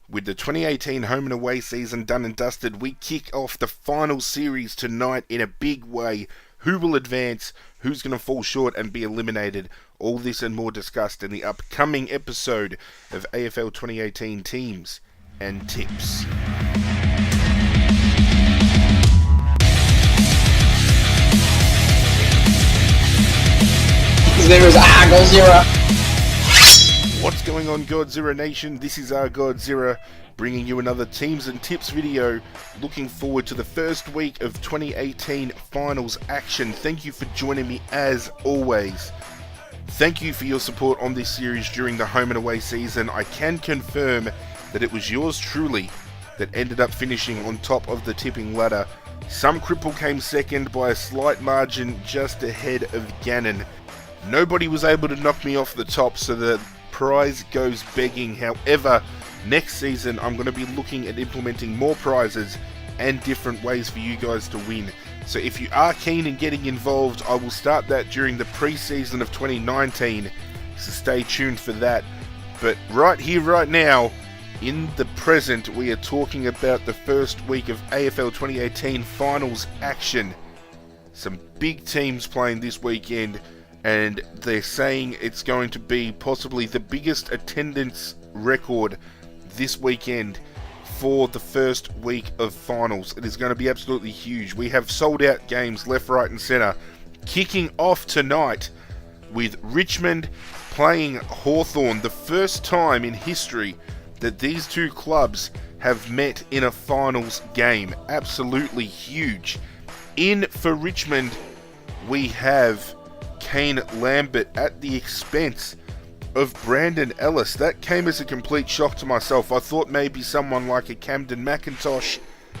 With the 2018 home and away season done and dusted, we kick off the final series tonight in a big way. Who will advance? Who's going to fall short and be eliminated? All this and more discussed in the upcoming episode of AFL 2018 Teams and Tips. There is Godzilla. What's going on, Godzilla Nation? This is our Godzilla, bringing you another Teams and Tips video. Looking forward to the first week of 2018 finals action. Thank you for joining me as always. Thank you for your support on this series during the home and away season. I can confirm that it was yours truly that ended up finishing on top of the tipping ladder. Some cripple came second by a slight margin just ahead of Gannon. Nobody was able to knock me off the top, so the prize goes begging. However, next season I'm going to be looking at implementing more prizes and different ways for you guys to win. So if you are keen in getting involved, I will start that during the pre-season of 2019, so stay tuned for that. But right here, right now, in the present, we are talking about the first week of AFL 2018 finals action. Some big teams playing this weekend, and they're saying it's going to be possibly the biggest attendance record this weekend for the first week of finals. It is going to be absolutely huge. We have sold out games left, right and centre. Kicking off tonight with Richmond playing Hawthorn. The first time in history that these two clubs have met in a finals game. Absolutely huge. In for Richmond, we have Kane Lambert at the expense of Brandon Ellis. That came as a complete shock to myself. I thought maybe someone like a Camden McIntosh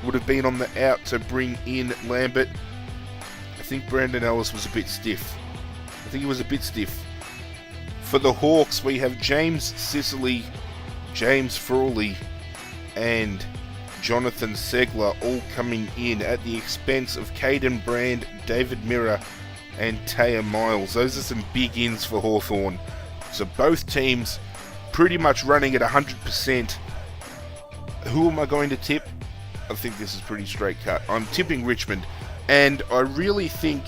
would have been on the out to bring in Lambert. I think Brandon Ellis was a bit stiff. For the Hawks, we have James Sicily, James Frawley, and Jonathan Segler all coming in at the expense of Caden Brand, David Mirror, and Taya Miles. Those are some big ins for Hawthorn. So both teams pretty much running at 100%. Who am I going to tip? I think this is pretty straight cut. I'm tipping Richmond. And I really think,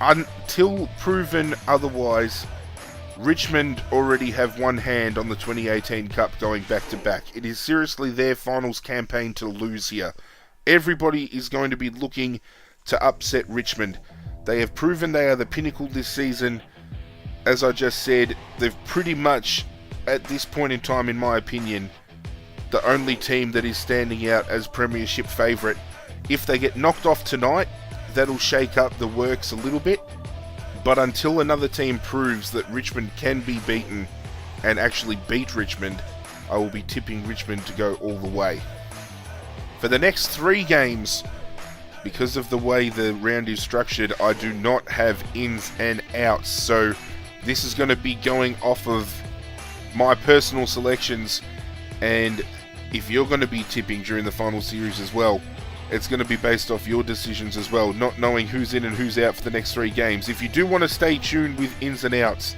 until proven otherwise, Richmond already have one hand on the 2018 Cup going back to back. It is seriously their finals campaign to lose here. Everybody is going to be looking to upset Richmond. They have proven they are the pinnacle this season. As I just said, they've pretty much, at this point in time, in my opinion, the only team that is standing out as premiership favourite. If they get knocked off tonight, that'll shake up the works a little bit. But until another team proves that Richmond can be beaten and actually beat Richmond, I will be tipping Richmond to go all the way. For the next 3 games, because of the way the round is structured, I do not have ins and outs. So this is going to be going off of my personal selections. And if you're going to be tipping during the final series as well, it's going to be based off your decisions as well, not knowing who's in and who's out for the next 3 games. If you do want to stay tuned with ins and outs,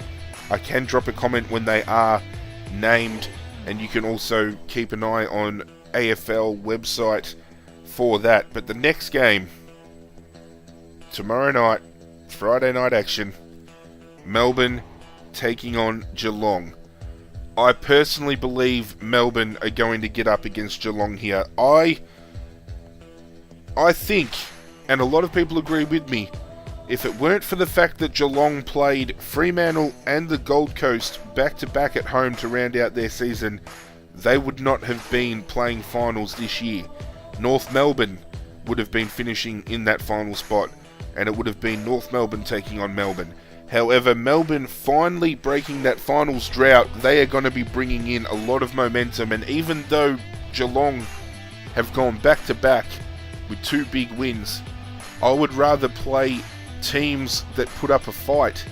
I can drop a comment when they are named. And you can also keep an eye on AFL website for that. But the next game, tomorrow night, Friday night action, Melbourne taking on Geelong. I personally believe Melbourne are going to get up against Geelong here. I think, and a lot of people agree with me, if it weren't for the fact that Geelong played Fremantle and the Gold Coast back-to-back at home to round out their season, they would not have been playing finals this year. North Melbourne would have been finishing in that final spot, and it would have been North Melbourne taking on Melbourne. However, Melbourne finally breaking that finals drought, they are going to be bringing in a lot of momentum, and even though Geelong have gone back-to-back with 2 big wins, I would rather play teams that put up a fight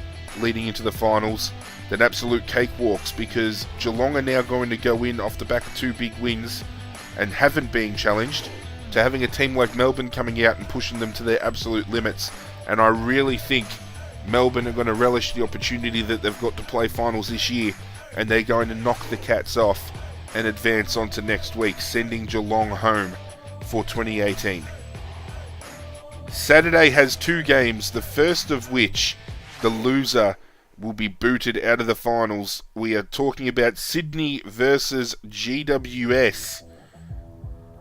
leading into the finals than absolute cakewalks, because Geelong are now going to go in off the back of 2 big wins and haven't been challenged, to having a team like Melbourne coming out and pushing them to their absolute limits. And I really think Melbourne are going to relish the opportunity that they've got to play finals this year, and they're going to knock the Cats off and advance on to next week, sending Geelong home for 2018. Saturday has 2 games, the first of which the loser will be booted out of the finals. We are talking about Sydney versus GWS.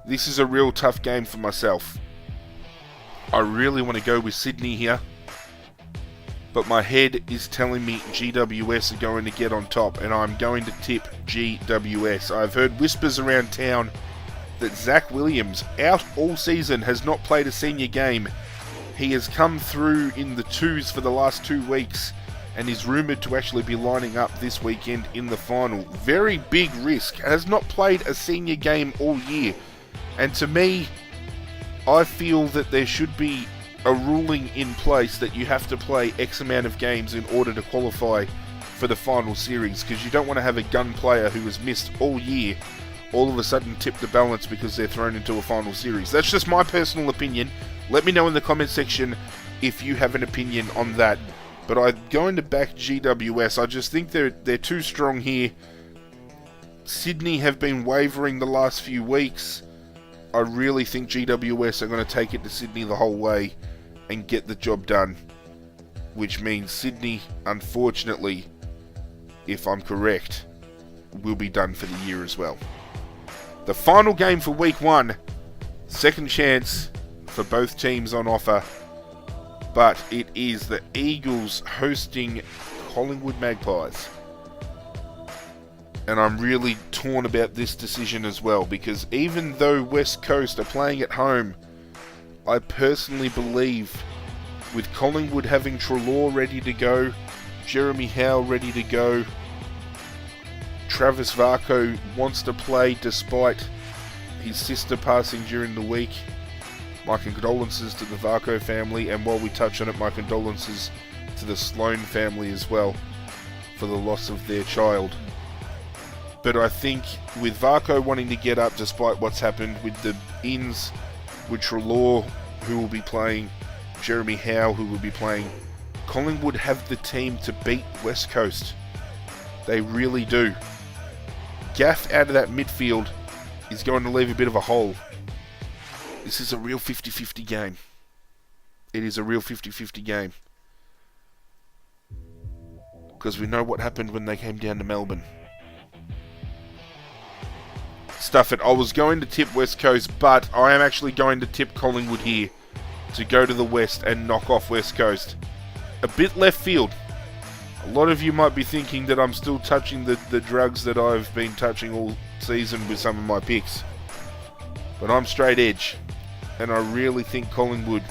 This is a real tough game for myself. I really want to go with Sydney here, but my head is telling me GWS are going to get on top, and I'm going to tip GWS. I've heard whispers around town that Zach Williams, out all season, has not played a senior game. He has come through in the 2s for the last 2 weeks and is rumoured to actually be lining up this weekend in the final. Very big risk. Has not played a senior game all year. And to me, I feel that there should be a ruling in place that you have to play X amount of games in order to qualify for the final series, because you don't want to have a gun player who has missed all year all of a sudden tip the balance because they're thrown into a final series. That's just my personal opinion. Let me know in the comment section if you have an opinion on that. But I'm going to back GWS. I just think they're too strong here. Sydney have been wavering the last few weeks. I really think GWS are going to take it to Sydney the whole way and get the job done. Which means Sydney, unfortunately, if I'm correct, will be done for the year as well. The final game for week 1. Second chance for both teams on offer. But it is the Eagles hosting Collingwood Magpies. And I'm really torn about this decision as well, because even though West Coast are playing at home, I personally believe with Collingwood having Treloar ready to go, Jeremy Howe ready to go, Travis Varco wants to play despite his sister passing during the week. My condolences to the Varco family, and while we touch on it, my condolences to the Sloan family as well for the loss of their child. But I think with Varco wanting to get up despite what's happened with the ins, with Treloar who will be playing, Jeremy Howe who will be playing, Collingwood have the team to beat West Coast. They really do. Gaff out of that midfield is going to leave a bit of a hole. This is a real 50-50 game. It is a real 50-50 game. Because we know what happened when they came down to Melbourne. Stuff it. I was going to tip West Coast, but I am actually going to tip Collingwood here to go to the West and knock off West Coast. A bit left field. A lot of you might be thinking that I'm still touching the drugs that I've been touching all season with some of my picks. But I'm straight edge. And I really think Collingwood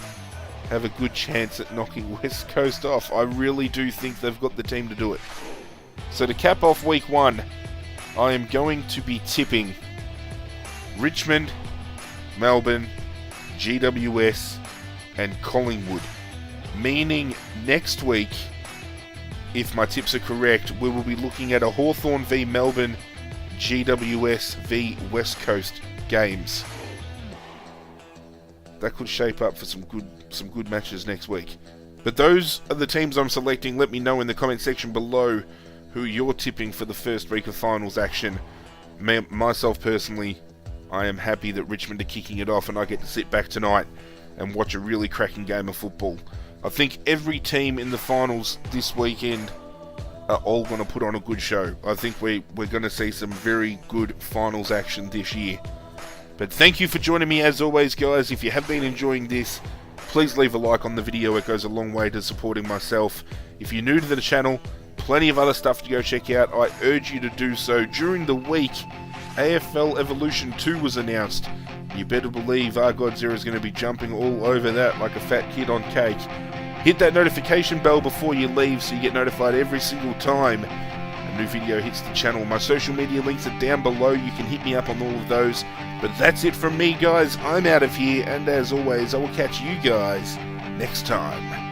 have a good chance at knocking West Coast off. I really do think they've got the team to do it. So to cap off week 1, I am going to be tipping Richmond, Melbourne, GWS, and Collingwood. Meaning next week, if my tips are correct, we will be looking at a Hawthorn v Melbourne, GWS v West Coast games. That could shape up for some good matches next week. But those are the teams I'm selecting. Let me know in the comment section below who you're tipping for the first week of finals action. Myself personally, I am happy that Richmond are kicking it off and I get to sit back tonight and watch a really cracking game of football. I think every team in the finals this weekend are all going to put on a good show. I think we're going to see some very good finals action this year. But thank you for joining me as always, guys. If you have been enjoying this, please leave a like on the video. It goes a long way to supporting myself. If you're new to the channel, plenty of other stuff to go check out. I urge you to do so. During the week, AFL Evolution 2 was announced. You better believe our God Zero is going to be jumping all over that like a fat kid on cake. Hit that notification bell before you leave so you get notified every single time a new video hits the channel. My social media links are down below. You can hit me up on all of those. But that's it from me, guys. I'm out of here, and as always, I will catch you guys next time.